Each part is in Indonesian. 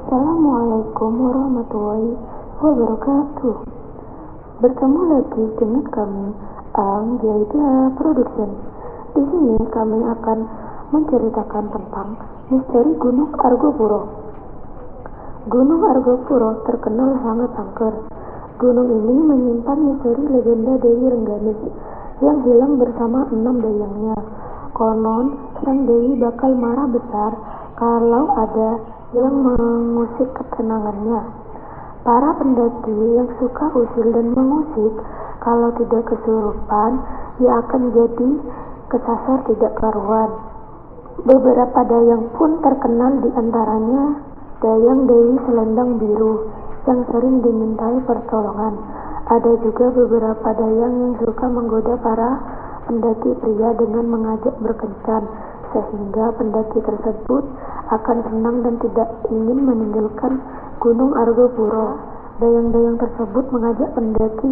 Assalamualaikum warahmatullahi wabarakatuh. Bertemu lagi dengan kami, Anggelia Production. Di sini kami akan menceritakan tentang misteri Gunung Argopuro. Gunung Argopuro terkenal sangat angker. Gunung ini menyimpan misteri legenda Dewi Rengganis yang hilang bersama 6 dayangnya. Konon, sang Dewi bakal marah besar kalau ada yang mengusik ketenangannya. Para pendaki yang suka usil dan mengusik, kalau tidak kesurupan, ia akan jadi kesasar tidak karuan. Beberapa dayang pun terkenal, di antaranya dayang Dewi Selendang Biru yang sering dimintai pertolongan. Ada juga beberapa dayang yang suka menggoda para pendaki pria dengan mengajak berkencan, sehingga pendaki tersebut akan tenang dan tidak ingin meninggalkan Gunung Argopuro. Dayang-dayang tersebut mengajak pendaki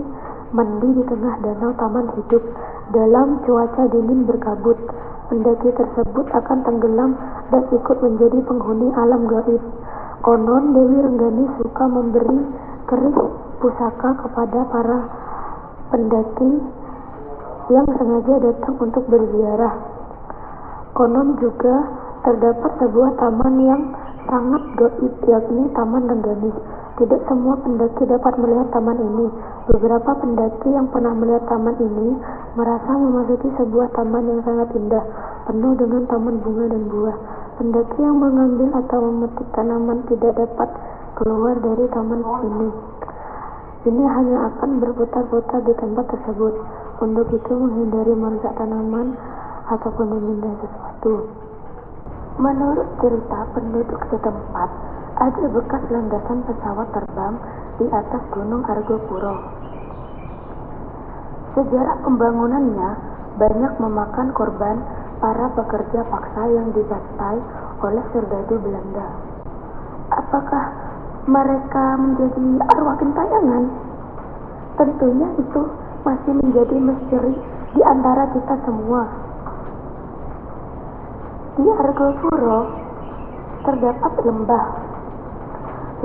mandi di tengah danau Taman Hidup dalam cuaca dingin berkabut. Pendaki tersebut akan tenggelam dan ikut menjadi penghuni alam gaib. Konon Dewi Rengganis suka memberi keris pusaka kepada para pendaki yang sengaja datang untuk berziarah. Konon juga terdapat sebuah taman yang sangat gaib, yakni Taman Rengganis. Tidak semua pendaki dapat melihat taman ini. Beberapa pendaki yang pernah melihat taman ini merasa memasuki sebuah taman yang sangat indah, penuh dengan taman bunga dan buah. Pendaki yang mengambil atau memetik tanaman tidak dapat keluar dari taman ini. Ini hanya akan berputar-putar di tempat tersebut. Untuk itu menghindari merusak tanaman ataupun memindah sesuatu. Menurut cerita penduduk setempat, ada bekas landasan pesawat terbang di atas Gunung Argopuro. Sejarah pembangunannya banyak memakan korban para pekerja paksa yang dibantai oleh serdadu Belanda. Apakah mereka menjadi arwah gentayangan? Tentunya itu masih menjadi misteri di antara kita semua. Di Argopuro terdapat lembah.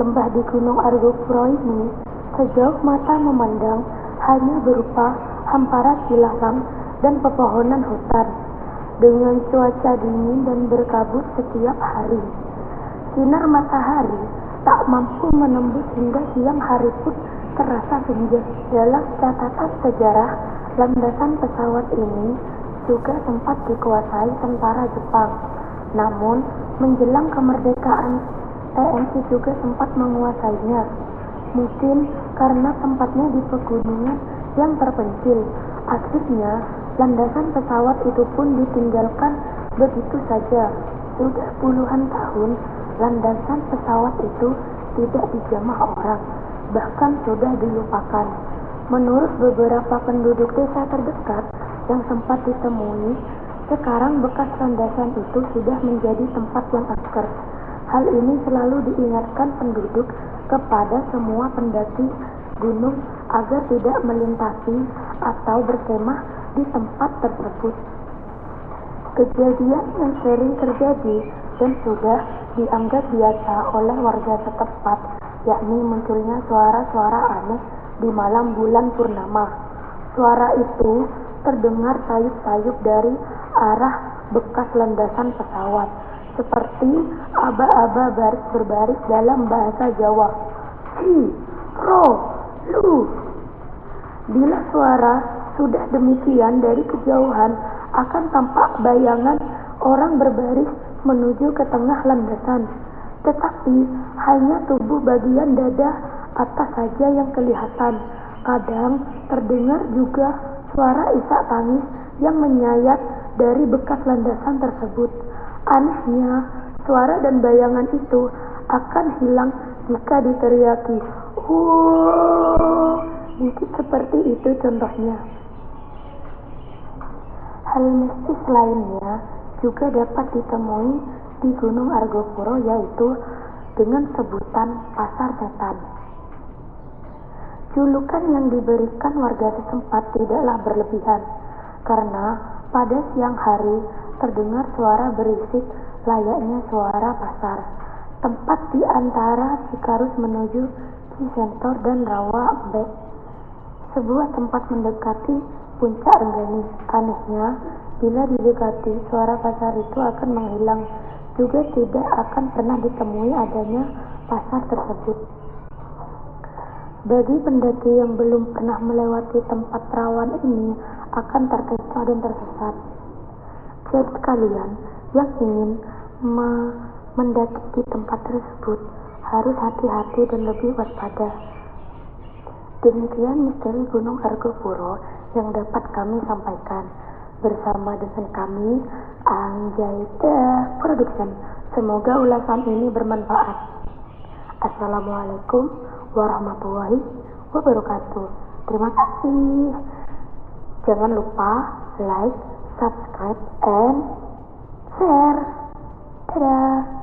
Lembah di Gunung Argopuro ini sejauh mata memandang hanya berupa hamparan ilalang dan pepohonan hutan dengan cuaca dingin dan berkabut setiap hari. Sinar matahari tak mampu menembus hingga siang hari pun terasa senja. Dalam catatan sejarah, landasan pesawat ini juga sempat dikuasai tentara Jepang. Namun, menjelang kemerdekaan, TNI juga sempat menguasainya. Mungkin karena tempatnya di pegunungan yang terpencil. Akhirnya, landasan pesawat itu pun ditinggalkan begitu saja. Sudah puluhan tahun, landasan pesawat itu tidak dijamah orang, bahkan sudah dilupakan. Menurut beberapa penduduk desa terdekat yang sempat ditemui, sekarang bekas landasan itu sudah menjadi tempat yang angker. Hal ini selalu diingatkan penduduk kepada semua pendaki gunung agar tidak melintasi atau berkemah di tempat tersebut. Kejadian yang sering terjadi dan sudah dianggap biasa oleh warga setempat, yakni munculnya suara-suara aneh di malam bulan purnama. Suara itu terdengar sayup-sayup dari arah bekas landasan pesawat, seperti aba-aba baris berbaris dalam bahasa Jawa. Hi, ro, lu. Bila suara sudah demikian, dari kejauhan akan tampak bayangan orang berbaris menuju ke tengah landasan. Tetapi hanya tubuh bagian dada atas saja yang kelihatan. Kadang terdengar juga suara isak tangis yang menyayat dari bekas landasan tersebut. Anehnya, suara dan bayangan itu akan hilang jika diteriaki. Mungkin seperti itu contohnya. Hal mistis lainnya juga dapat ditemui di Gunung Argopuro, yaitu dengan sebutan Pasar Setan. Julukan yang diberikan warga setempat tidaklah berlebihan, karena pada siang hari terdengar suara berisik layaknya suara pasar. tempat di antara Cikarus menuju Cisentor dan Rawa Mbek. Sebuah tempat mendekati puncak Rengganis. Anehnya, bila didekati, suara pasar itu akan menghilang. Juga tidak akan pernah ditemui adanya pasar tersebut. Bagi pendaki yang belum pernah melewati tempat rawan ini akan terkecoh dan tersesat. Jadi kalian yang ingin mendaki di tempat tersebut harus hati-hati dan lebih waspada. Demikian misteri Gunung Argopuro yang dapat kami sampaikan bersama dengan kami Anjaida Production. Semoga ulasan ini bermanfaat. Assalamualaikum warahmatullahi wabarakatuh. Terima kasih. Jangan lupa like, subscribe, and share. Dadah.